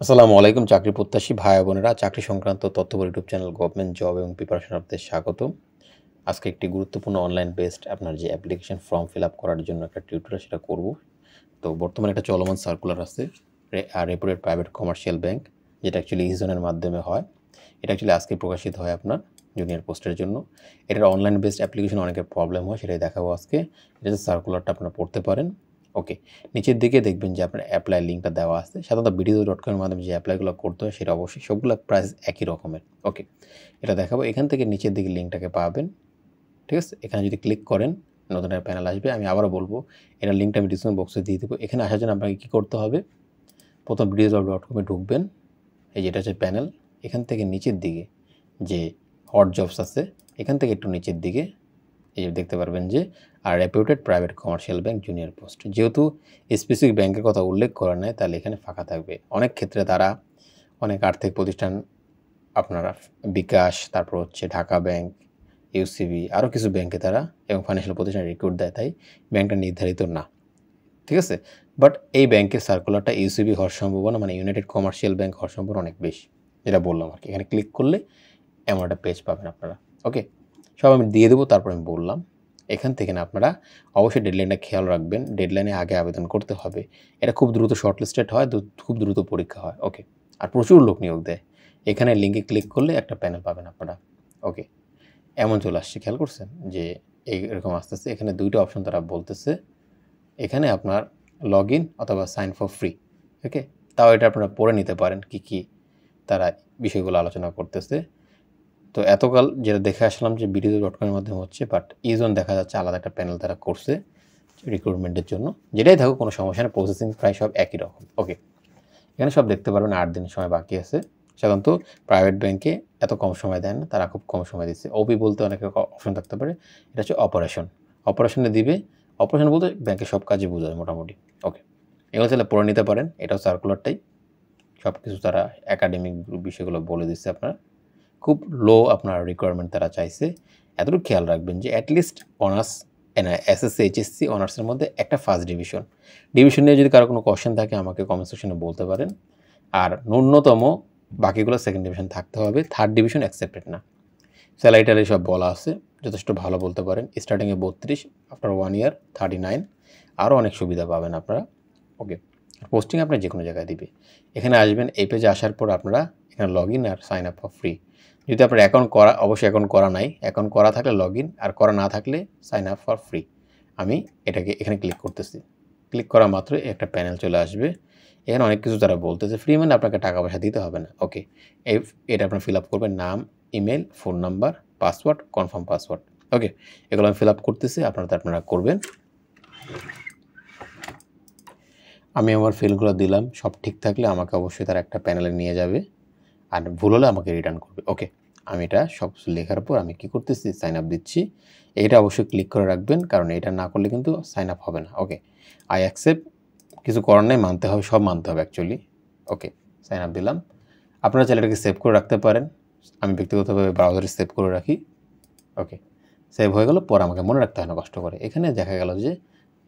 আসসালামু আলাইকুম চাকরি প্রত্যাশী ভাই বোনেরা, চাকরি সংক্রান্ত তথ্যবল ইউটিউব চ্যানেল গভর্নমেন্ট জব এবং প্রিপারেশন আপনাদের স্বাগতম। আজকে একটি গুরুত্বপূর্ণ অনলাইন বেসড আপনার যে অ্যাপ্লিকেশন ফর্ম ফিল আপ করার জন্য একটা টিউটোরিয়াল সেটা করব। তো বর্তমানে একটা চলমান সার্কুলার আছে রেপুটেড প্রাইভেট কমার্শিয়াল ব্যাংক, যেটা অ্যাকচুয়ালি ইজনের মাধ্যমে হয়। এটা অ্যাকচুয়ালি আজকে প্রকাশিত হয় আপনার জুনিয়র পোস্টের জন্য। এটার অনলাইন বেসড অ্যাপ্লিকেশন অনেকের প্রবলেম হয়, সেটাই দেখাবো আজকে। এটা সার্কুলারটা আপনারা পড়তে পারেন। ওকে, নিচের দিকে দেখবেন যে আপনার অ্যাপ্লাই লিঙ্কটা দেওয়া আছে। সাধারণত বিডিও.com এর মাধ্যমে যে অ্যাপ্লাইগুলো করতে হয় সেটা অবশ্যই সবগুলো প্রাইস একই রকমের। ওকে, এটা দেখাবো। এখান থেকে নিচের দিকে লিঙ্কটাকে পাবেন, ঠিক আছে? এখানে যদি ক্লিক করেন নতুন একটা প্যানেল আসবে। আমি আবারও বলবো, এটার লিঙ্কটা আমি ডিসক্রিপশন বক্সে দিয়ে দেবো। এখানে আসার জন্য আপনাকে কী করতে হবে? প্রথম বিডিও.com-এ ঢুকবেন। এই যেটা হচ্ছে প্যানেল। এখান থেকে নিচের দিকে যে হট জবস আছে, এখান থেকে একটু নিচের দিকে এই দেখতে পারবেন যে রেপুটেড private commercial bank junior post. যেহেতু স্পেসিফিক ব্যাংকের কথা উল্লেখ করা নাই, তাহলে এখানে ফাঁকা থাকবে। অনেক ক্ষেত্রে তারা অনেক আর্থিক প্রতিষ্ঠান, আপনারা বিকাশ, তারপর হচ্ছে ঢাকা ব্যাংক, ইউসিবি, আরও কিছু ব্যাংকে তারা এবং ফাইন্যান্সিয়াল প্রতিষ্ঠান রিক্রুট দেয়, তাই ব্যাংকটা নির্ধারিত না, ঠিক আছে? বাট এই ব্যাংকের সার্কুলারটা ইউসিবি হওয়ার সম্ভাবনা, মানে ইউনাইটেড কমার্শিয়াল ব্যাংক হওয়ার সম্ভাবনা অনেক বেশি, যেটা বললাম আর কি। এখানে ক্লিক করলে এমন একটা পেজ পাবেন আপনারা। ওকে, সব আমি দিয়ে দেবো, তারপর আমি বললাম। এখান থেকে না আপনারা অবশ্যই ডেডলাইনটা খেয়াল রাখবেন। ডেডলাইনে আগে আবেদন করতে হবে। এটা খুব দ্রুত শর্টলিস্টেড হয়, খুব দ্রুত পরীক্ষা হয়। ওকে, আর প্রচুর লোক নিয়োগ দেয়। এখানে লিঙ্কে ক্লিক করলে একটা প্যানেল পাবেন আপনারা। ওকে, এমন চলে আসছে, খেয়াল করছেন যে এইরকম আসতেছে। এখানে দুইটা অপশন তারা বলতেছে। এখানে আপনার লগ ইন অথবা সাইন ফর ফ্রি। ওকে, তাও এটা আপনারা পড়ে নিতে পারেন কী কী তারা বিষয়গুলো আলোচনা করতেছে। তো এতকাল যেটা দেখে আসলাম যে বিডিও.com-এর মাধ্যমে হচ্ছে, বাট ইজন দেখা যাচ্ছে আলাদা একটা প্যানেল তারা করছে রিক্রুটমেন্টের জন্য। যেটাই থাকুক কোনো সমস্যা নেই, প্রসেসিং প্রায় সব একই রকম। ওকে, এখানে সব দেখতে পারবেন। 8 দিনের সময় বাকি আছে। সাধারণত প্রাইভেট ব্যাংকে এত কম সময় দেন না, তারা খুব কম সময় দিচ্ছে। ওপি বলতে অনেক অপশন থাকতে পারে, এটা হচ্ছে অপারেশন। অপারেশনে দিবে। অপারেশন বলতে ব্যাংকের সব কাজই বোঝায় মোটামুটি। ওকে, এগুলো তাহলে পড়ে নিতে পারেন। এটাও সার্কুলারটাই, সব কিছু তারা একাডেমিক বিষয়গুলো বলে দিচ্ছে। আপনার খুব লো আপনার রিকোয়ারমেন্ট তারা চাইছে। এতটুকু খেয়াল রাখবেন যে অ্যাটলিস্ট অনার্স, এসএসসি, এইচএসসি অনার্সের মধ্যে একটা ফার্স্ট ডিভিশন। ডিভিশন নিয়ে যদি কারো কোনো কোয়েশ্চেন থাকে আমাকে কমেন্ট সেকশনে বলতে পারেন। আর ন্যূনতম বাকিগুলো সেকেন্ড ডিভিশন থাকতে হবে, থার্ড ডিভিশন অ্যাকসেপ্টেড না। স্যালারি সব বলা আছে, যথেষ্ট ভালো বলতে পারেন। স্টার্টিংয়ে 32, আফটার 1 ইয়ার 39, আরও অনেক সুবিধা পাবেন আপনারা। ওকে, পোস্টিং আপনার যে কোনো জায়গায় দিবে। এখানে আসবেন, এই পেজে আসার পর আপনারা এখানে লগ ইন আর সাইন আপ ফর ফ্রি। যদি আপনার অ্যাকাউন্ট করা, অবশ্যই অ্যাকাউন্ট করা নাই, অ্যাকাউন্ট করা থাকলে লগ ইন, আর করা না থাকলে সাইন আপ ফর ফ্রি। আমি এটাকে এখানে ক্লিক করতেছি। ক্লিক করা মাত্রই একটা প্যানেল চলে আসবে। এখানে অনেক কিছু তারা বলতেছে। ফ্রি মানে আপনাকে টাকা পয়সা দিতে হবে না। ওকে, এটা আপনার ফিল আপ করবেন, নাম, email, phone number, password, confirm password. Okay, এগুলো আমি ফিল আপ করতেছি, আপনারা করবেন। আমি আমার ফিলগুলো দিলাম, সব ঠিক থাকলে আমাকে অবশ্যই তারা একটা প্যানেলে নিয়ে যাবে, আর ভুল হলে আমাকে রিটার্ন করবে। ওকে, আমি এটা সব লেখার পর আমি কি করতেছি, সাইন আপ দিচ্ছি। এইটা অবশ্যই ক্লিক করে রাখবেন, কারণ এটা না করলে কিন্তু সাইন আপ হবে না। ওকে, আই অ্যাকসেপ্ট, কিছু করার নেই, মানতে হবে, সব মানতে হবে অ্যাকচুয়ালি। ওকে, সাইন আপ দিলাম। আপনারা চাইলে এটাকে সেভ করে রাখতে পারেন। আমি ব্যক্তিগতভাবে ব্রাউজারে সেভ করে রাখি। ওকে, সেভ হয়ে গেল, পর আমাকে মনে রাখতে হয় না কষ্ট করে। এখানে দেখা গেল যে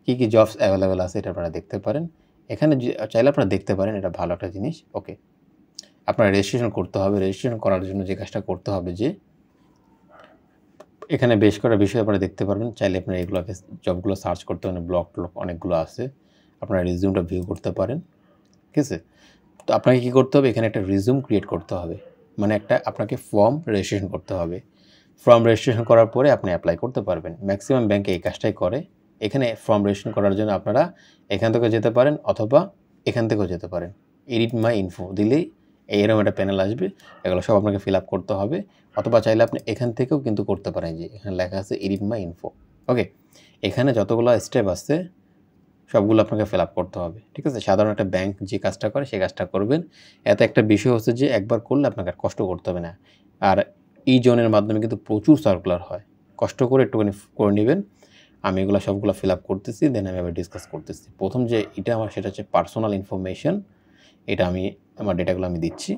কী কী জবস অ্যাভেলেবেল আছে, এটা আপনারা দেখতে পারেন। এখানে চাইলে আপনারা দেখতে পারেন, এটা ভালো একটা জিনিস। ওকে, আপনার রেজিস্ট্রেশন করতে হবে। রেজিস্ট্রেশন করার জন্য যে কাজটা করতে হবে, যে এখানে বেশ কটা বিষয় আপনারা দেখতে পারবেন। চাইলে আপনারা এগুলোকে জবগুলো সার্চ করতে পারেন, ব্লক অনেকগুলো আছে, আপনারা রিজিউমটা ভিউ করতে পারেন, ঠিক আছে? তো আপনাকে কী করতে হবে, এখানে একটা রিজিউম ক্রিয়েট করতে হবে, মানে একটা আপনাকে ফর্ম রেজিস্ট্রেশন করতে হবে। ফর্ম রেজিস্ট্রেশন করার পরে আপনি অ্যাপ্লাই করতে পারবেন। ম্যাক্সিমাম ব্যাংকে এই কাজটাই করে। এখানে ফর্ম রেজিস্ট্রেশন করার জন্য আপনারা এখান থেকে যেতে পারেন, অথবা এখান থেকেও যেতে পারেন। এডিট মাই ইনফো দিলেই এরকম একটা প্যানেল আসবে, এগুলো সব আপনাকে ফিল আপ করতে হবে। অথবা চাইলে আপনি এখান থেকেও কিন্তু করতে পারেন, যে এখানে লেখা আছে এডিট মাই ইনফো। ওকে, এখানে যতগুলো স্টেপ আছে সবগুলো আপনাকে ফিল আপ করতে হবে, ঠিক আছে? সাধারণ একটা ব্যাংক যে কাজটা করে সেই কাজটা করবেন। এতে একটা বিষয় হচ্ছে যে একবার করলে আপনাকে আর কষ্ট করতে হবে না। আর ই জোনের মাধ্যমে কিন্তু প্রচুর সার্কুলার হয়, কষ্ট করে একটুখানি করে নেবেন। আমি এগুলো সবগুলো ফিল আপ করতেছি, দেন আমি আবার ডিসকাস করতেছি। প্রথম যে এটা আমার, সেটা হচ্ছে পার্সোনাল ইনফরমেশন। এটা আমি আমার ডেটাগুলো আমি দিচ্ছি।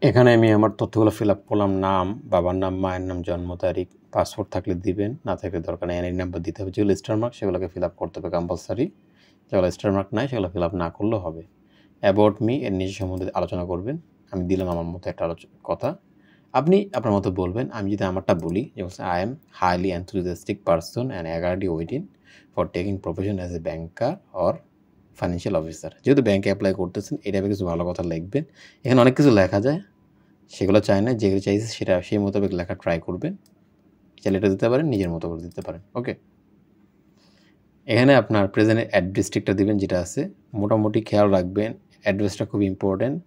এখানে আমি আমার তথ্যগুলো ফিল আপ করলাম, নাম, বাবার নাম, মায়ের নাম, জন্ম তারিখ, পাসপোর্ট থাকলে দিবেন, না থাকলে দরকার নেই, এনআই নাম্বার দিতে হবে। যেগুলো স্টার মার্ক সেগুলোকে ফিল আপ করতে হবে কম্পালসারি, যেগুলো স্টার মার্ক নাই সেগুলো ফিল আপ না করলেও হবে। অ্যাবাউট মি এর নিজের সম্বন্ধে আলোচনা করবেন, আমি দিলাম আমার মতো একটা কথা, আপনি আপনার মতো বলবেন। আমি যদি আমারটা বলি যে I am highly enthusiastic person and এগারডি waiting for taking profession as a banker or financial officer. যেহেতু ব্যাংকে অ্যাপ্লাই করতেছেন, এটা কিছু ভালো কথা লিখবেন। এখানে অনেক কিছু লেখা যায়, সেগুলো চায় না, যেগুলো চাইছে সেটা সেই মোতাবেক লেখা ট্রাই করবেন। চাইলে এটা দিতে পারেন, নিজের মতো করে দিতে পারেন। ওকে, এখানে আপনার প্রেজেন্টের অ্যাড্রেসটা দিবেন যেটা আছে, মোটামুটি খেয়াল রাখবেন অ্যাড্রেসটা খুব important.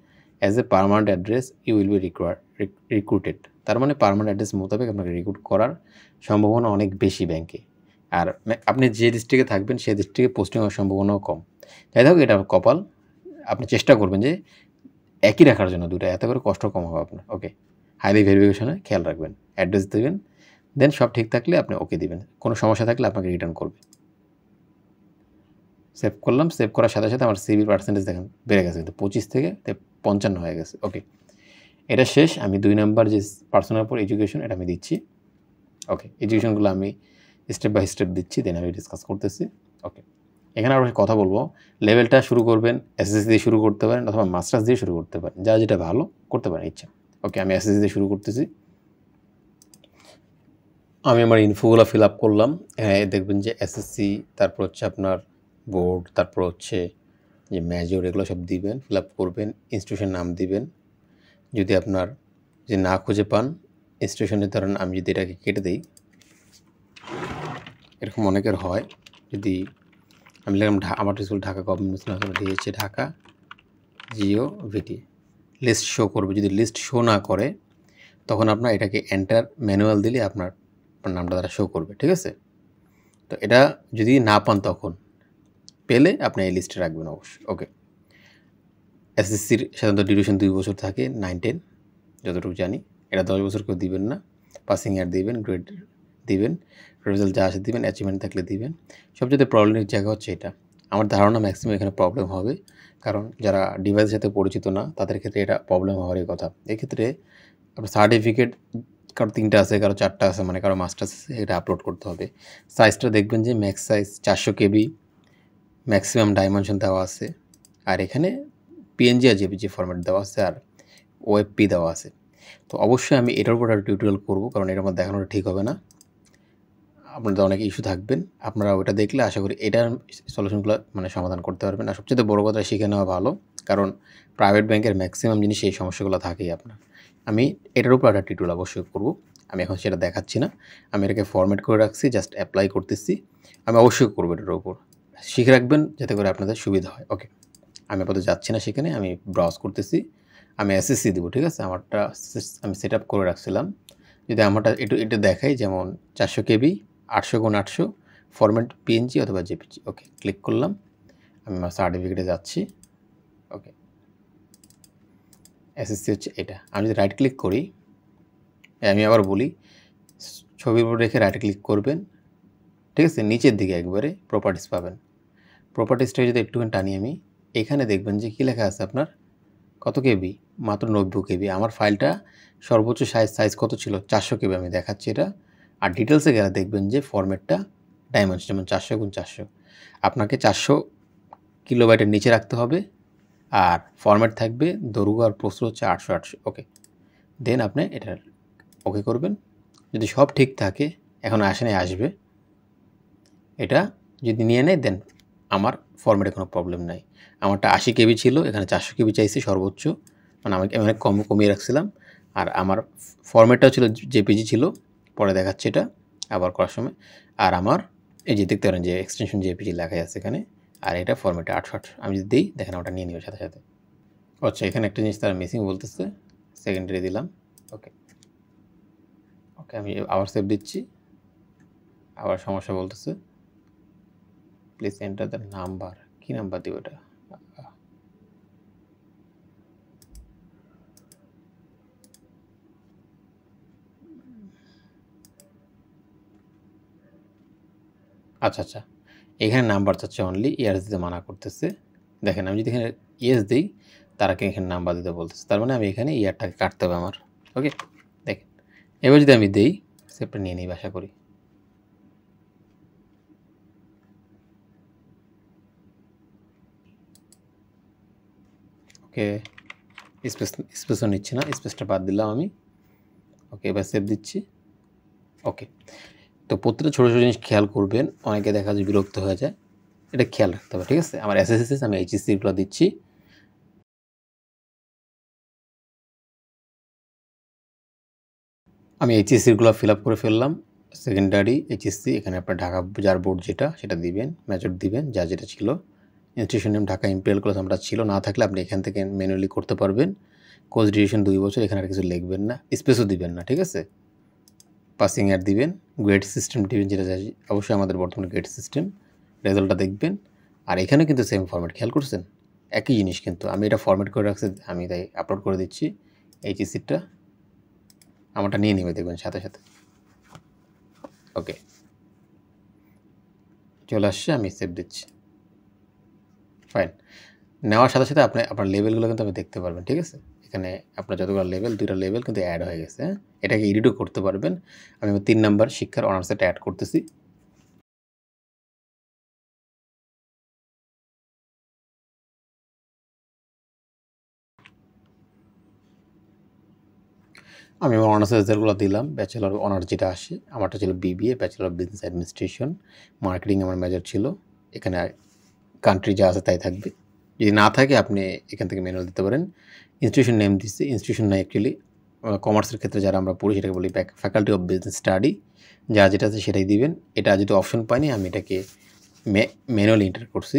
As a permanent address you will be recruited, তার মানে পার্মানেন্ট অ্যাড্রেস মোতাবেক আপনাকে রিক্রুট করার সম্ভাবনা অনেক বেশি ব্যাংকে। আর আপনি যে ডিস্ট্রিক্টে থাকবেন সেই ডিস্ট্রিক্টে পোস্টিং হওয়ার সম্ভাবনাও কম। যাই হোক, এটা কপাল, আপনি চেষ্টা করবেন যে একই রাখার জন্য দুটো, এত করে কষ্ট কম হবে আপনার। ওকে, হাইলি ভেরিফিকেশনে খেয়াল রাখবেন, অ্যাড্রেস দেবেন, দেন সব ঠিক থাকলে আপনি ওকে দিবেন, কোনো সমস্যা থাকলে আপনাকে রিটার্ন করবে। সেভ করলাম, সেভ করার সাথে সাথে আমার সিভির পার্সেন্টেজ দেখেন বেড়ে গেছে, কিন্তু 25 থেকে 55 হয়ে গেছে। ওকে, এটা শেষ। আমি 2 নাম্বার যে পার্সোনাল ফর এডুকেশন এটা আমি দিচ্ছি। ওকে, এডুকেশনগুলো আমি স্টেপ বাই স্টেপ দিচ্ছি, দেন আমি ডিসকাস করতেছি। ওকে, এখানে আরও কথা বলবো, লেভেলটা শুরু করবেন এসএসসি দিয়ে শুরু করতে পারেন অথবা মাস্টার্স দিয়ে শুরু করতে পারেন, যা যেটা ভালো করতে পারেন ইচ্ছা। ওকে, আমি এসএসসি দিয়ে শুরু করতেছি। আমি আমার ইনফোগুলো ফিল আপ করলাম। দেখবেন যে এসএসসি, তারপর হচ্ছে আপনার বোর্ড, তারপর হচ্ছে যে মেজর, এগুলো সব দিবেন, ফিল আপ করবেন, ইনস্টিটিউশন নাম দিবেন। যদি আপনার যে না খুঁজে পান ইনস্টিটিউশনের, ধরেন আমি যদি এটাকে কেটে দিই, এরকম অনেকের হয়, যদি আমি লিখলাম আমার স্কুল ঢাকা গভর্নমেন্ট স্কুল, হচ্ছে ঢাকা জিও ভিটি, লিস্ট শো করবে। যদি লিস্ট শো না করে তখন আপনার এটাকে এন্টার ম্যানুয়াল দিলে আপনার নামটা তারা শো করবে, ঠিক আছে? তো এটা যদি না পান তখন, পেলে আপনি এই লিস্টে রাখবেন অবশ্যই। ওকে, এসএসসির সাধারণত ডিউরেশন 2 বছর থাকে, 9-10 যতটুকু জানি। এটা 10 বছর কেউ দিবেন না। পাসিং ইয়ার দিবেন, গ্রেড দিবেন, রেজাল্ট যা আসে দিবেন, অ্যাচিভমেন্ট থাকলে দিবেন। সবচেয়ে প্রবলেমের জায়গা হচ্ছে এটা। আমার ধারণা ম্যাক্সিমাম এখানে প্রবলেম হবে, কারণ যারা ডিভাইসের সাথে পরিচিত না তাদের ক্ষেত্রে এটা প্রবলেম হওয়ারই কথা। এক্ষেত্রে আপনার সার্টিফিকেট কারো 3টা আছে, কারো 4টা আছে, মানে কারো মাস্টার্স আছে, এটা আপলোড করতে হবে। সাইজটা দেখবেন যে ম্যাক্স সাইজ 400 কেবি, ম্যাক্সিমাম ডাইমেনশন দেওয়া আছে। আর এখানে পিএনজি আর জেপিজি ফরম্যাট দেওয়া আছে, আর ওএফপি দেওয়া আছে। তো অবশ্যই আমি এটার উপর একটা টিউটোরিয়াল করব, কারণ এটার মধ্যে দেখানোটা ঠিক হবে না, আপনাদের অনেক ইস্যু থাকবেন। আপনারা ওটা দেখলে আশা করি এটার সলিউশনগুলো মানে সমাধান করতে পারবেন। আর সবচেয়ে বড় কথা শিখে নেওয়া ভালো, কারণ প্রাইভেট ব্যাংকের ম্যাক্সিমাম জিনিস এই সমস্যাগুলো থাকেই আপনার। আমি এটার উপর একটা টিউটোরিয়াল অবশ্যই করব, আমি এখন সেটা দেখাচ্ছি না। আমি এটাকে ফরম্যাট করে রাখছি, জাস্ট অ্যাপ্লাই করতেছি। আমি অবশ্যই করবো এটার উপর, শিখে রাখবেন যাতে করে আপনাদের সুবিধা হয়। ওকে, আমি আপাতত যাচ্ছি না সেখানে, আমি ব্রাউজ করতেছি। আমি এসএসসি দেবো, ঠিক আছে? আমারটা আমি সেট আপ করে রাখছিলাম। যদি আমারটা এটা দেখাই, যেমন 400 কেবি, 800x800, ফরম্যাট পিএনজি অথবা জেপিজি। ওকে, ক্লিক করলাম, আমি আমার সার্টিফিকেটে যাচ্ছি। ওকে, এসএসসি হচ্ছে এটা। আমি যদি রাইট ক্লিক করি, আমি আবার বলি, ছবির উপর রেখে রাইট ক্লিক করবেন, ঠিক আছে? নিচের দিকে একবারে প্রপার্টিস পাবেন। প্রপার্টিসটা যদি একটুখানি টানি আমি, এখানে দেখবেন যে কী লেখা আছে আপনার, কত কেবি? মাত্র 90 কেবি। আমার ফাইলটা সর্বোচ্চ সাইজ কত ছিল? 400 কেবি আমি দেখাচ্ছি এটা। আর ডিটেলসে গেলে দেখবেন যে ফরম্যাটটা ডাইমেনশন, যেমন 400x400। আপনাকে 400 কিলোবাইটের নিচে রাখতে হবে, আর ফরম্যাট থাকবে দৈর্ঘ্য আর প্রস্থ হচ্ছে 800x800। ওকে, দেন আপনি এটা ওকে করবেন। যদি সব ঠিক থাকে, এখন আসবে, এটা যদি নিয়ে নেয় দেন আমার ফরম্যাটে কোনো প্রবলেম নাই। আমারটা 80 কেবি ছিল, এখানে 400 কেবি চাইছি সর্বোচ্চ, মানে আমি অনেক কমিয়ে রাখছিলাম। আর আমার ফরম্যাটটাও ছিল জেপিজি ছিল, পরে দেখাচ্ছে এটা আবার করার সময়। আর আমার এই যে দেখতে পারেন যে এক্সটেনশন জেপিজি লেখাই আছে এখানে, আর এটা ফরম্যাটে 800। আমি যদি দিই দেখেন ওটা নিয়ে নেবে সাথে সাথে। আচ্ছা, এখানে একটা জিনিস তারা মিসিং বলতেছে, সেকেন্ডারি দিলাম। ওকে, আমি আবার সেভ দিচ্ছি, আবার সমস্যা বলতেছে, প্লিজ এন্টার দ্য নাম্বার। কী নাম্বার দিব এটা? আচ্ছা, এখানে নাম্বার চাচ্ছে অনলি, ইয়ার্স দিতে মানা করতেছে। দেখেন আমি যদি এখানে ইয়েস দিই তারাকে এখানে নাম্বার দিতে বলতেছে, তার মানে আমি এখানে ইয়ারটাকে কাটতে হবে আমার। ওকে, দেখেন এবার যদি আমি দেই, সেভটা নিয়ে নিই আশা করি। ওকে, স্পেসও নিচ্ছে না, স্পেসটা বাদ দিলাম আমি। ওকে, এবার সেভ দিচ্ছি। ওকে, তো প্রত্যেকটা ছোটো ছোটো জিনিস খেয়াল করবেন, অনেকে দেখা যায় বিরক্ত হয়ে যায়, এটা খেয়াল রাখতে হবে, ঠিক আছে। আমার এসএসএস আমি এইচএসসিগুলো দিচ্ছি। আমি এইচএসসিগুলো ফিল আপ করে ফেললাম। সেকেন্ডারি এইচএসসি, এখানে আপনার ঢাকা যার বোর্ড যেটা সেটা দিবেন, মেজর দিবেন যা যেটা ছিল। Institution name Dhaka imperial college আমরা ছিল, না থাকলে আপনি এখান থেকে ম্যানুয়ালি করতে পারবেন। কোর্স ডিউরেশন 2 বছর, এখানে আর কিছু লিখবেন না, স্পেসও দিবেন না, ঠিক আছে। পাসিং ইয়ার দিবেন, গ্রেড সিস্টেম দিবেন যেটা অবশ্যই আমাদের বর্তমানে গ্রেড সিস্টেম, রেজাল্টটা দেখবেন। আর এখানে কিন্তু সেম ফরম্যাট, খেয়াল করছেন একই জিনিস, কিন্তু আমি এটা ফরম্যাট করে রাখছি, আমি তাই আপলোড করে দিচ্ছি। এইচএসসিটা আমারটা নিয়ে নেবে দেখবেন সাথে সাথে। ওকে, চলে আসছে, আমি সেভ দিচ্ছি। ফাইন, নেওয়ার সাথে সাথে আপনার লেভেলগুলো কিন্তু আপনি দেখতে পারবেন, ঠিক আছে। এখানে আপনার যতগুলো লেভেল, 2টা লেভেল কিন্তু অ্যাড হয়ে গেছে। হ্যাঁ, এটাকে এডিটও করতে পারবেন। আমি 3 নাম্বার শিক্ষার অনার্সটা অ্যাড করতেছি। আমি আমার অনার্স রেজাল্টগুলো দিলাম, ব্যাচেলর অনার্স যেটা আসে, আমারটা ছিল BBA, bachelor of business administration, marketing আমার মেজর ছিল। এখানে কান্ট্রি যা আছে তাই থাকবে, যদি না থাকে আপনি এখান থেকে ম্যানুয়াল দিতে পারেন। ইনস্টিটিউশন নেম দিচ্ছি, ইনস্টিটিউশন না অ্যাকচুয়ালি কমার্সের ক্ষেত্রে যারা আমরা পড়ি সেটাকে বলি ফ্যাকাল্টি অফ বিজনেস স্টাডি, যা যেটা আছে সেটাই দিবেন। এটা যেহেতু অপশন পাইনি, আমি এটাকে ম্যানুয়ালি এন্টার করছি।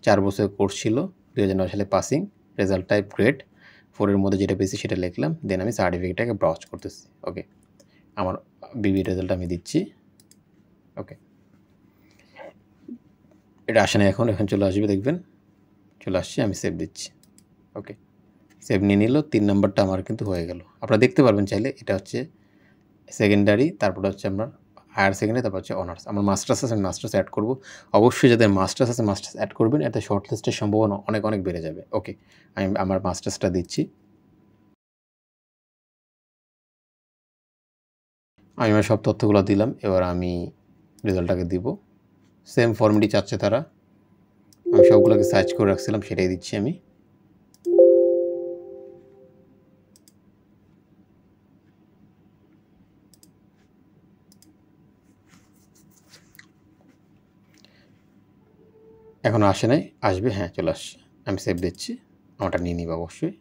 4 বছরের কোর্স ছিল, 2009 সালে পাসিং, রেজাল্ট টাইপ গ্রেড, 4-এর মধ্যে যেটা পেয়েছি সেটা লিখলাম, দেন আমি সার্টিফিকেটটাকে ব্রাউজ করতেছি। ওকে, আমার বিবি রেজাল্ট আমি দিচ্ছি। ওকে, এটা আসে না এখন চলে আসবে দেখবেন, চলে আসছে, আমি সেভ দিচ্ছি। ওকে, সেভ নিয়ে নিল, 3 নাম্বারটা আমার কিন্তু হয়ে গেল। আপনারা দেখতে পারবেন চাইলে, এটা হচ্ছে সেকেন্ডারি, তারপরে হচ্ছে আমরা হায়ার সেকেন্ডারি, তারপর হচ্ছে অনার্স। আমার মাস্টার্স আছে, আমি মাস্টার্স অ্যাড করব। অবশ্যই যাদের মাস্টার্স আছে মাস্টার্স অ্যাড করবেন, এতে শর্ট লিস্টের সম্ভাবনা অনেক অনেক বেড়ে যাবে। ওকে, আমি আমার মাস্টার্সটা দিচ্ছি। আমি আমার সব তথ্যগুলো দিলাম, এবার আমি রেজাল্টটাকে দিব। সেম ফর্মেটই চাচ্ছে তারা, আমি সবগুলোকে সার্চ করে রাখছিলাম, সেটাই দিচ্ছি আমি। এখনও আসে নাই, আসবে, হ্যাঁ চলে আসছে, আমি সেভ দিচ্ছি। আমারটা নিয়ে নিব অবশ্যই।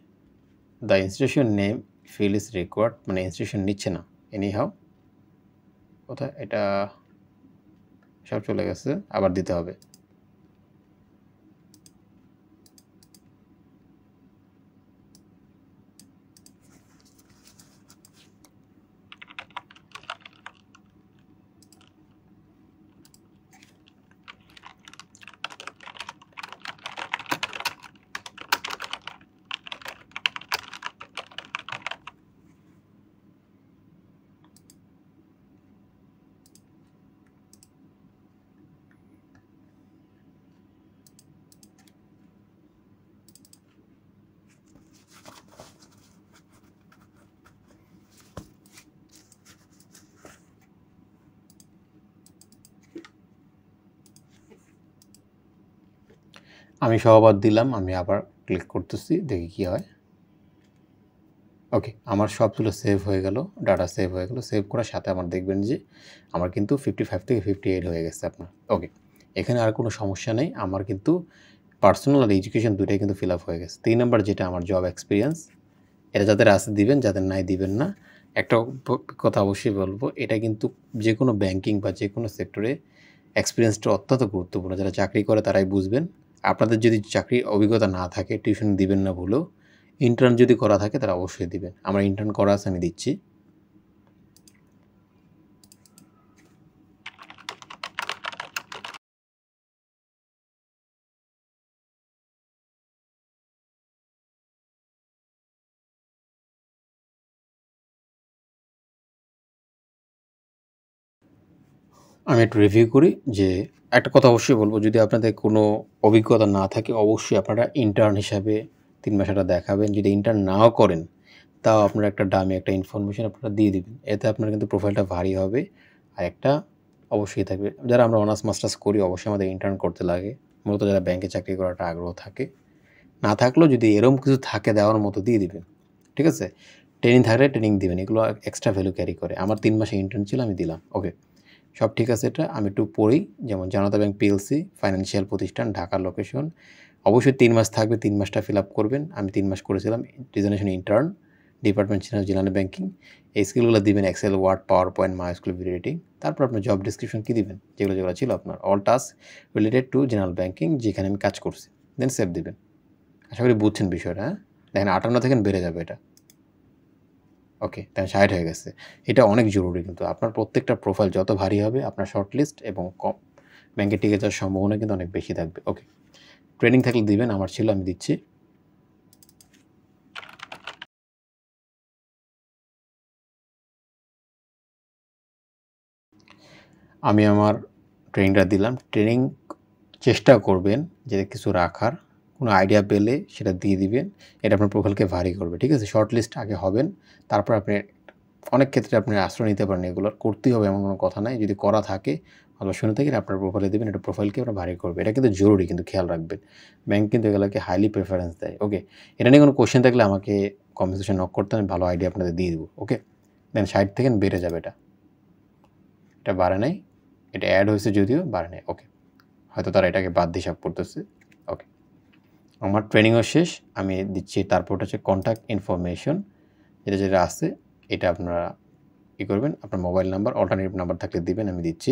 The institution name fill is required, মানে ইনস্টিটিউশন নিচ্ছে না, এনি হাউ কোথায় এটা সব চলে গেছে, আবার দিতে হবে। আমি সব আবার দিলাম, আমি আবার ক্লিক করতেছি, দেখি কি হয়। ওকে, আমার সবগুলো সেভ হয়ে গেল, ডাটা সেভ হয়ে গেল। সেভ করার সাথে আমার দেখবেন যে আমার কিন্তু 55 থেকে 58 হয়ে গেছে আপনার। ওকে, এখানে আর কোনো সমস্যা নেই, আমার কিন্তু পার্সোনাল আর এডুকেশন দুইটাই কিন্তু ফিল আপ হয়ে গেছে। 3 নাম্বার যেটা আমার জব এক্সপিরিয়েন্স, এটা যাদের আছে দিবেন, যাদের নাই দিবেন না। একটা কথা অবশ্যই বলবো, এটা কিন্তু যে কোনো ব্যাংকিং বা যে কোনো সেক্টরে এক্সপিরিয়েন্সটা অত্যন্ত গুরুত্বপূর্ণ। যারা চাকরি করে তারাই বুঝবেন। আপনাদের যদি চাকরির অভিজ্ঞতা না থাকে, টিউশন দিবেন না ভুলেও। ইন্টার্ন যদি করা থাকে তারা অবশ্যই দিবেন। আমার ইন্টার্ন করা আছে, আমি দিচ্ছি। আমি একটু রিভিউ করি যে একটা কথা অবশ্যই বলবো, যদি আপনাদের কোনো অভিজ্ঞতা না থাকে অবশ্যই আপনারা ইন্টার্ন হিসাবে 3 মাস এটা দেখাবেন। যদি ইন্টার্ন নাও করেন তাও আপনার একটা ডামি একটা ইনফরমেশন আপনারা দিয়ে দিবেন। এতে আপনার কিন্তু প্রোফাইলটা ভারী হবে। আর একটা অবশ্যই থাকবে, যারা আমরা অনার্স মাস্টার্স করি অবশ্যই আমাদের ইন্টার্ন করতে লাগে, মূলত যারা ব্যাংকে চাকরি করার একটা আগ্রহ থাকে। না থাকলেও যদি এরকম কিছু থাকে দেওয়ার মতো দিয়ে দিবেন, ঠিক আছে? ট্রেনিং থাকলে ট্রেনিং দিবেন, এগুলো এক্সট্রা ভ্যালু ক্যারি করে। আমার 3 মাসে ইন্টার্ন ছিল, আমি দিলাম। ওকে, সব ঠিক আছে। এটা আমি একটু পড়ি, যেমন জনতা ব্যাংক পিএলসি, ফাইন্যান্সিয়াল প্রতিষ্ঠান, ঢাকার লোকেশন। অবশ্যই 3 মাস থাকবে, 3 মাসটা ফিল আপ করবেন। আমি 3 মাস করেছিলাম, রিজনেশন ইন্টার্ন, ডিপার্টমেন্ট ছিল জেনারেল ব্যাংকিং। এই স্কিলগুলো দিবেন, Excel, Word, PowerPoint, my school video. তারপর আপনার জব ডিসক্রিপশন কী দিবেন, যেগুলো ছিল আপনার all task related to general banking, যেখানে আমি কাজ করছি। দেন সেভ দিবেন। আশা করি বুঝছেন বিষয়টা। হ্যাঁ, দেখেন 58 থেকে বেড়ে যাবে এটা। ওকে, তাই 60 হয়ে গেছে। এটা অনেক জরুরি, কিন্তু আপনার প্রত্যেকটা প্রোফাইল যত ভারী হবে আপনার শর্ট লিস্ট এবং কম ব্যাংকে টিকে যাওয়ার সম্ভাবনা কিন্তু অনেক বেশি থাকবে। ওকে, ট্রেনিং থাকলে দিবেন, আমার ছিল, আমি দিচ্ছি। আমি আমার ট্রেনিংটা দিলাম। ট্রেনিং চেষ্টা করবেন যে কিছু রাখার, কোনো আইডিয়া পেলে সেটা দিয়ে দিবেন। এটা আপনার প্রোফাইলকে ভারী করবে, ঠিক আছে? শর্ট লিস্ট আগে হবেন, তারপর আপনি অনেক ক্ষেত্রে আপনি আশ্রয় নিতে পারেন। এগুলো করতেই হবে এমন কোনো কথা নাই। যদি করা থাকে অথবা শুনে থাকেন, আপনার প্রোফাইলে দেবেন, এটা প্রোফাইলকে আপনার ভারী করবে। এটা কিন্তু জরুরি, কিন্তু খেয়াল রাখবেন। ব্যাংক কিন্তু এগুলোকে হাইলি প্রেফারেন্স দেয়। ওকে, এটা নিয়ে কোনো কোয়েশ্চেন থাকলে আমাকে কমেন্ট সেকশনে নক করতে, আমি ভালো আইডিয়া আপনাদের দিয়ে দেবো। ওকে, দেন 60 থেকে বেড়ে যাবে। এটা বাড়ে নাই, এটা অ্যাড হয়েছে যদিও বাড়ে নাই। ওকে, হয়তো তারা এটাকে বাদ হিসাব করতেছে। ওকে, আমার ট্রেনিংও শেষ, আমি দিচ্ছি। তারপর হচ্ছে কন্ট্যাক্ট ইনফরমেশন, যেটা আছে এটা আপনারা কী করবেন, আপনার মোবাইল নাম্বার, অল্টারনেটিভ নাম্বার থাকলে দিবেন, আমি দিচ্ছি।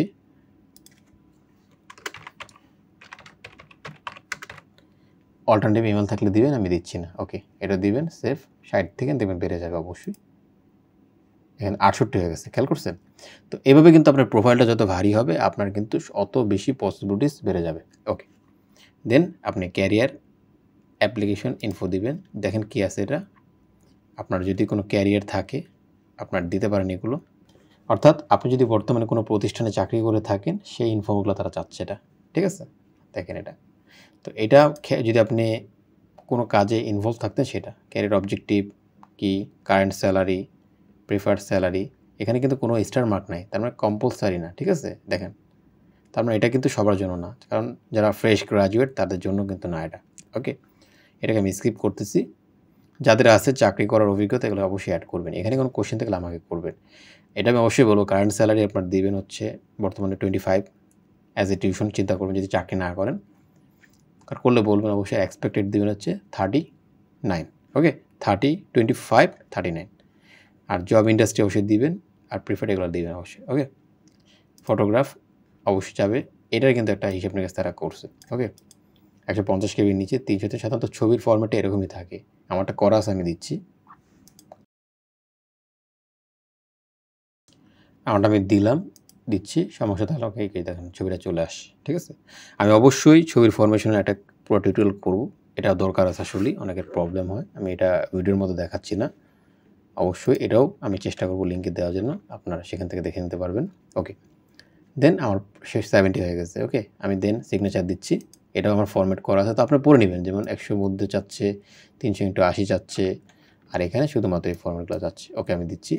অল্টারনেটিভ ইমেল থাকলে দিবেন, আমি দিচ্ছি না। ওকে, এটা দিবেন, সেভ। 60 থেকে দেবেন, বেড়ে যাবে অবশ্যই। এখানে 68 হয়ে গেছে, খেয়াল করছেন? তো এভাবে কিন্তু আপনার প্রোফাইলটা যত ভারী হবে আপনার কিন্তু অত বেশি পসিবিলিটিস বেড়ে যাবে। ওকে, দেন আপনি ক্যারিয়ার অ্যাপ্লিকেশন ইনফো দিবেন। দেখেন কি আছে এটা, আপনার যদি কোনো ক্যারিয়ার থাকে আপনার দিতে পারেন এগুলো। অর্থাৎ আপনি যদি বর্তমানে কোনো প্রতিষ্ঠানে চাকরি করে থাকেন, সেই ইনফোগুলো তারা চাচ্ছে এটা, ঠিক আছে? দেখেন এটা। তো এটা যদি আপনি কোনো কাজে ইনভলভ থাকতেন, সেটা ক্যারিয়ার অবজেক্টিভ কি, কারেন্ট স্যালারি, প্রিফার্ড স্যালারি, এখানে কিন্তু কোনো স্টার মার্ক নাই, তার মানে কম্পালসারি না, ঠিক আছে? দেখেন, তার মানে এটা কিন্তু সবার জন্য না, কারণ যারা ফ্রেশ গ্রাজুয়েট তাদের জন্য কিন্তু না এটা। ওকে, এটাকে আমি স্কিপ করতেছি। যাদের আছে চাকরি করার অভিজ্ঞতা, এগুলো অবশ্যই অ্যাড করবেন। এখানে কোনো কোশ্চেন থাকলে আমাকে করবেন। এটা আমি অবশ্যই বলবো, কারেন্ট স্যালারি আপনার দিবেন হচ্ছে বর্তমানে 25 অ্যাজ এ টিউশন। চিন্তা করবেন যদি চাকরি না করেন, আর করলে বলবেন। অবশ্যই এক্সপেক্টেড দিবেন হচ্ছে 39। ওকে, 30, 25, 39। আর জব ইন্ডাস্ট্রি অবশ্যই দিবেন, আর প্রিফার্ড এগুলো দিবেন অবশ্যই। ওকে, ফটোগ্রাফ অবশ্যই যাবে। এটার কিন্তু একটা হিসাব নিকাশ তারা করছে। ওকে, 150 কেবির নিচে 300। সাধারণত ছবির ফরম্যাটে এরকমই থাকে। আমারটা করা আছে, আমি দিচ্ছি। আমারটা আমি দিচ্ছি। সমস্যা তাহলে ওকে, দেখেন ছবিটা চলে আসে, ঠিক আছে? আমি অবশ্যই ছবির ফরমেশনের একটা পুরো টিউটোরিয়াল করবো, এটা দরকার আছে। আসলেই অনেকের প্রবলেম হয়, আমি এটা ভিডিওর মধ্যে দেখাচ্ছি না। অবশ্যই এটাও আমি চেষ্টা করবো লিঙ্কে দেওয়ার জন্য, আপনারা সেখান থেকে দেখে নিতে পারবেন। ওকে, দেন আমার শেষ 70 হয়ে গেছে। ওকে, আমি দেন সিগনেচার দিচ্ছি। এটাও আমার ফরম্যাট করা আছে, তো আপনারা পড়ে নেবেন। যেমন 100 মধ্যে চাচ্ছে, 300x80 চাচ্ছে, আর এখানে শুধুমাত্র এই ফরম্যাটগুলো চাচ্ছে। ওকে, আমি দিচ্ছি।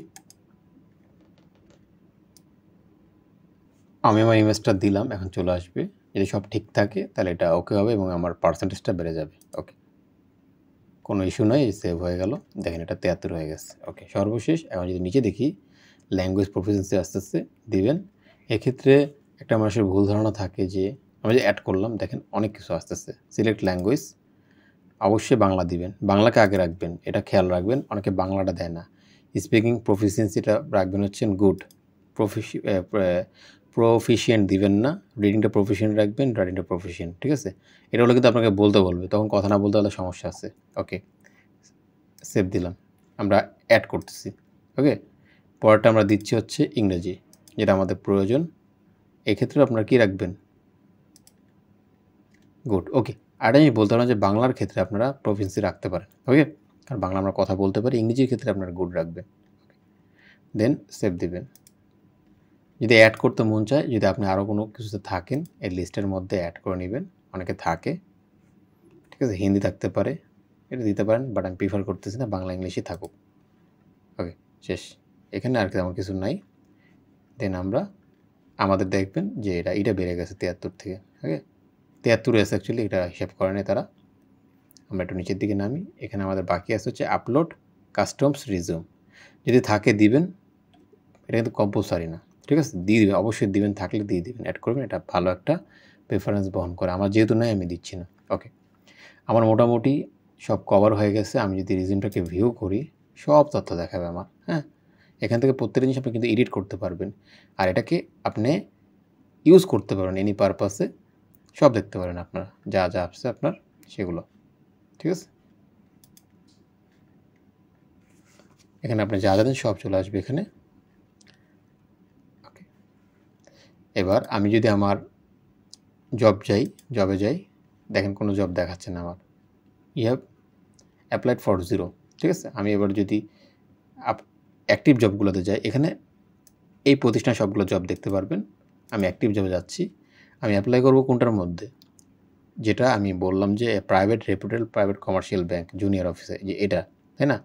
আমি আমার ইমেজটা দিলাম, এখন চলে আসবে। যদি সব ঠিক থাকে তাহলে এটা ওকে হবে এবং আমার পার্সেন্টেজটা বেড়ে যাবে। ওকে, কোনো ইস্যু নয়, সেভ হয়ে গেল। দেখেন এটা 73 হয়ে গেছে। ওকে, সর্বশেষ এখন যদি নিচে দেখি, ল্যাঙ্গুয়েজ প্রফিসিয়েন্সি আস্তে আস্তে দিবেন। এক্ষেত্রে একটা মানুষের ভুল ধারণা থাকে যে আমি যে অ্যাড করলাম, দেখেন অনেক কিছু আসতেছে। সিলেক্ট ল্যাঙ্গুয়েজ, অবশ্যই বাংলা দিবেন, বাংলাকে আগে রাখবেন, এটা খেয়াল রাখবেন। অনেকে বাংলাটা দেয় না। স্পিকিং প্রফিসিয়েন্সিটা রাখবেন হচ্ছেন গুড। প্রফিশিয়েন্ট দিবেন না। রিডিংটা প্রফিশিয়েন্ট রাখবেন, রাইটিংটা প্রফিশিয়েন্ট, ঠিক আছে? এটা হলে কিন্তু আপনাকে বলতে বলবে, তখন কথা না বলতে হলে সমস্যা আছে। ওকে, সেভ দিলাম। আমরা অ্যাড করতেছি। ওকে, পরেরটা আমরা দিচ্ছি হচ্ছে ইংরেজি, যেটা আমাদের প্রয়োজন। এক্ষেত্রে আপনারা কী রাখবেন? গুড। ওকে, আর আমি বলতে পারলাম যে বাংলার ক্ষেত্রে আপনারা প্রফিসিয়েন্সি রাখতে পারেন। ওকে, কারণ বাংলা আমরা কথা বলতে পারি। ইংরেজির ক্ষেত্রে আপনারা গুড রাখবেন। দেন সেভ দিবেন। যদি অ্যাড করতে মন চায়, যদি আপনি আরও কোনো কিছুতে থাকেন, এই লিস্টের মধ্যে অ্যাড করে নেবেন। অনেকে থাকে, ঠিক আছে? হিন্দি থাকতে পারে, এটা দিতে পারেন, বাট আমি প্রিফার করতেছি না, বাংলা ইংলিশই থাকুক। ওকে, শেষ। এখানে আর তেমন কিছু নাই। দেন আমরা আমাদের দেখবেন যে এটা বেড়ে গেছে 73 থেকে। ওকে, 73 এসে অ্যাকচুয়ালি এটা হিসাব করে নেয় তারা। আমরা একটু নিচের দিকে নামি, এখানে আমাদের বাকি আছে হচ্ছে আপলোড কাস্টমস রিজিউম। যদি থাকে দিবেন, এটা কিন্তু কম্পালসারি না, ঠিক আছে? দিয়ে দিবেন, অবশ্যই দিবেন, থাকলে দিয়ে দিবেন, অ্যাড করবেন, এটা ভালো একটা প্রেফারেন্স বহন করে। আমার যেহেতু নাই আমি দিচ্ছি না। ওকে, আমার মোটামুটি সব কভার হয়ে গেছে। আমি যদি রিজিউমটাকে ভিউ করি, সব তথ্য দেখাবে আমার। হ্যাঁ, এখান থেকে প্রত্যেকটা জিনিস আপনি কিন্তু এডিট করতে পারবেন, আর এটাকে আপনি ইউজ করতে পারেন এনি পারপাসে, সব দেখতে পারেন আপনার যা যা আছে আপনার সেগুলো, ঠিক আছে? এখানে আপনি যা দেন সব চলে আসবে এখানে। ওকে, এবার আমি যদি আমার জবে যাই, দেখেন কোনো জব দেখাচ্ছে না আমার। ইউ হ্যাভ অ্যাপ্লাইড ফর 0, ঠিক আছে? আমি এবার যদি অ্যাক্টিভ জবগুলোতে যাই, এখানে এই প্রতিষ্ঠান সবগুলো জব দেখতে পারবেন। আমি অ্যাক্টিভ জবে যাচ্ছি, আমি অ্যাপ্লাই করব কোনটার মধ্যে, যেটা আমি বললাম যে private রেপুটেড private commercial bank junior অফিসে, যে এটা, তাই না?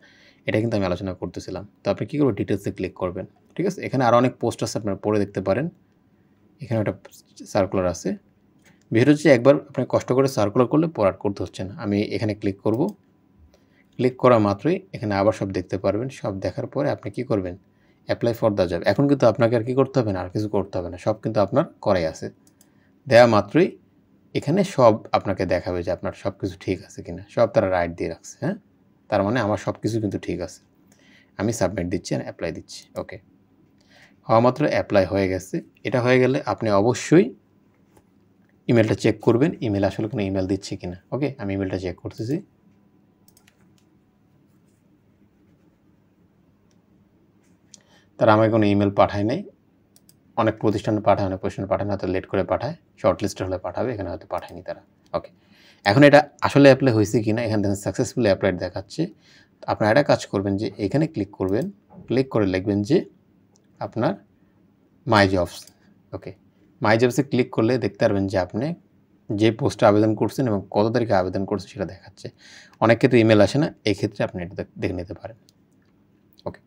এটা কিন্তু আমি আলোচনা করতেছিলাম। তো আপনি কী করবেন, ডিটেলসে ক্লিক করবেন, ঠিক আছে? এখানে আরও অনেক পোস্ট আছে, আপনারা পড়ে দেখতে পারেন। এখানে একটা সার্কুলার আছে। বিষয়টা হচ্ছে একবার আপনি কষ্ট করে সার্কুলার করলে পড়ার করতে হচ্ছে না। আমি এখানে ক্লিক করব, ক্লিক করা মাত্রই এখানে আবার সব দেখতে পারবেন। সব দেখার পরে আপনি কি করবেন, অ্যাপ্লাই ফর দ্য জব। এখন কিন্তু আপনাকে আর কি করতে হবে না, আর কিছু করতে হবে না, সব কিন্তু আপনার করাই আছে। দেওয়া মাত্রই এখানে সব আপনাকে দেখাবে যে আপনার সব কিছু ঠিক আছে কিনা, সব তারা রাইট দিয়ে রাখছে। হ্যাঁ, তার মানে আমার সব কিছু কিন্তু ঠিক আছে। আমি সাবমিট দিচ্ছি আর অ্যাপ্লাই দিচ্ছি। ওকে, হওয়া মাত্র অ্যাপ্লাই হয়ে গেছে। এটা হয়ে গেলে আপনি অবশ্যই ইমেলটা চেক করবেন, ইমেল আসলে কোনো ইমেল দিচ্ছে কিনা। ওকে, আমি ইমেলটা চেক করতেছি। তারা আমাকে কোনো ইমেল পাঠায় নাই। অনেক প্রতিষ্ঠানে পাঠায়, অনেক প্রতিষ্ঠানে পাঠায় না, হয়তো লেট করে পাঠায়, শর্ট লিস্টেড হলে পাঠাবে, এখানে হয়তো পাঠায়নি তারা। ওকে, এখন এটা আসলে অ্যাপ্লাই হয়েছে কিনা, এখানে দেখেন সাকসেসফুলি অ্যাপ্লাইড দেখাচ্ছে। আপনারা একটা কাজ করবেন যে এখানে ক্লিক করবেন, ক্লিক করে লিখবেন যে আপনার মাই জবস। ওকে, মাই জবসে ক্লিক করলে দেখতে পারবেন যে আপনি যে পোস্টে আবেদন করছেন এবং কত তারিখে আবেদন করছেন সেটা দেখাচ্ছে। অনেক ক্ষেত্রে ইমেল আসে না, এই ক্ষেত্রে আপনি এটা দেখে নিতে পারেন। ওকে,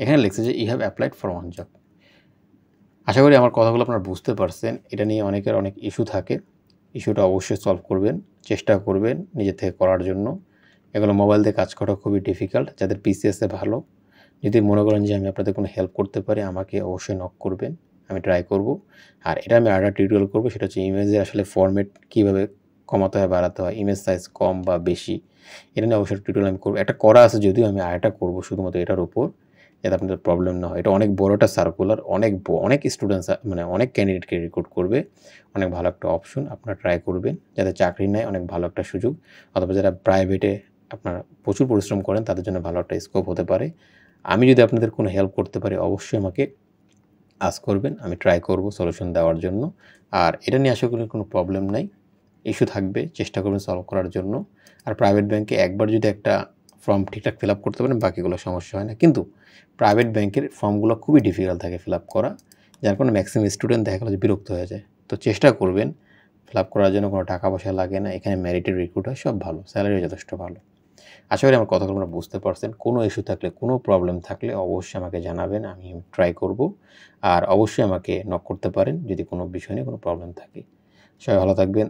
এখানে লিখছে যে you have applied for one job. আশা করি আমার কথাগুলো আপনারা বুঝতে পারছেন। এটা নিয়ে অনেকের অনেক ইস্যু থাকে, ইস্যুটা অবশ্যই সলভ করবেন, চেষ্টা করবেন নিজে থেকে করার জন্য। এগুলো মোবাইল দিয়ে কাজ করা খুবই ডিফিকাল্ট। যাদের পিসিএসে ভালো, যদি মনে করেন যে আমি আপনাদের কোনো হেল্প করতে পারি, আমাকে অবশ্যই নক করবেন, আমি ট্রাই করব। আর এটা আমি আরেকটা টিউটোরিয়াল করবো, সেটা হচ্ছে ইমেজের আসলে ফরম্যাট কীভাবে কমাতে হয় বাড়াতে হয়, ইমেজ সাইজ কম বা বেশি, এটা নিয়ে অবশ্যই টিউটোরিয়াল আমি করবো। একটা করা আছে যদিও, আমি আরেকটা করবো শুধুমাত্র এটার উপর, যাতে আপনাদের প্রবলেম না হয়। এটা অনেক বড় একটা সার্কুলার, অনেক স্টুডেন্টস মানে অনেক ক্যান্ডিডেটকে রিক্রুট করবে, অনেক ভালো একটা অপশন। আপনারা ট্রাই করবেন, যাতে চাকরি নেয় অনেক ভালো একটা সুযোগ, অথবা যারা প্রাইভেটে আপনারা প্রচুর পরিশ্রম করেন তাদের জন্য ভালো একটা স্কোপ হতে পারে। আমি যদি আপনাদের কোনো হেল্প করতে পারি, অবশ্যই আমাকে আস্ক করবেন, আমি ট্রাই করব সলিউশন দেওয়ার জন্য। আর এটা নিয়ে আশা করি কোনো প্রবলেম নাই, ইস্যু থাকবে, চেষ্টা করবেন সলভ করার জন্য। আর প্রাইভেট ব্যাংকে একবার যদি একটা ফর্ম ঠিকঠাক ফিল আপ করতে পারেন, বাকিগুলো সমস্যা হয় না। কিন্তু প্রাইভেট ব্যাংকের ফর্মগুলো খুবই ডিফিকাল্ট থাকে ফিল আপ করা, যার কারণে ম্যাক্সিমাম স্টুডেন্ট দেখা গেলো যে বিরক্ত হয়ে যায়। তো চেষ্টা করবেন ফিল আপ করার জন্য, কোনো টাকা পয়সা লাগে না, এখানে মেরিটেড রিক্রুট হয়, সব ভালো, স্যালারি যথেষ্ট ভালো। আশা করি আমার কথাগুলো আপনারা বুঝতে পারছেন। কোনো ইস্যু থাকলে, কোনো প্রবলেম থাকলে অবশ্যই আমাকে জানাবেন, আমি ট্রাই করব। আর অবশ্যই আমাকে নক করতে পারেন যদি কোনো বিষয় নিয়ে কোনো প্রবলেম থাকে। সবাই ভালো থাকবেন।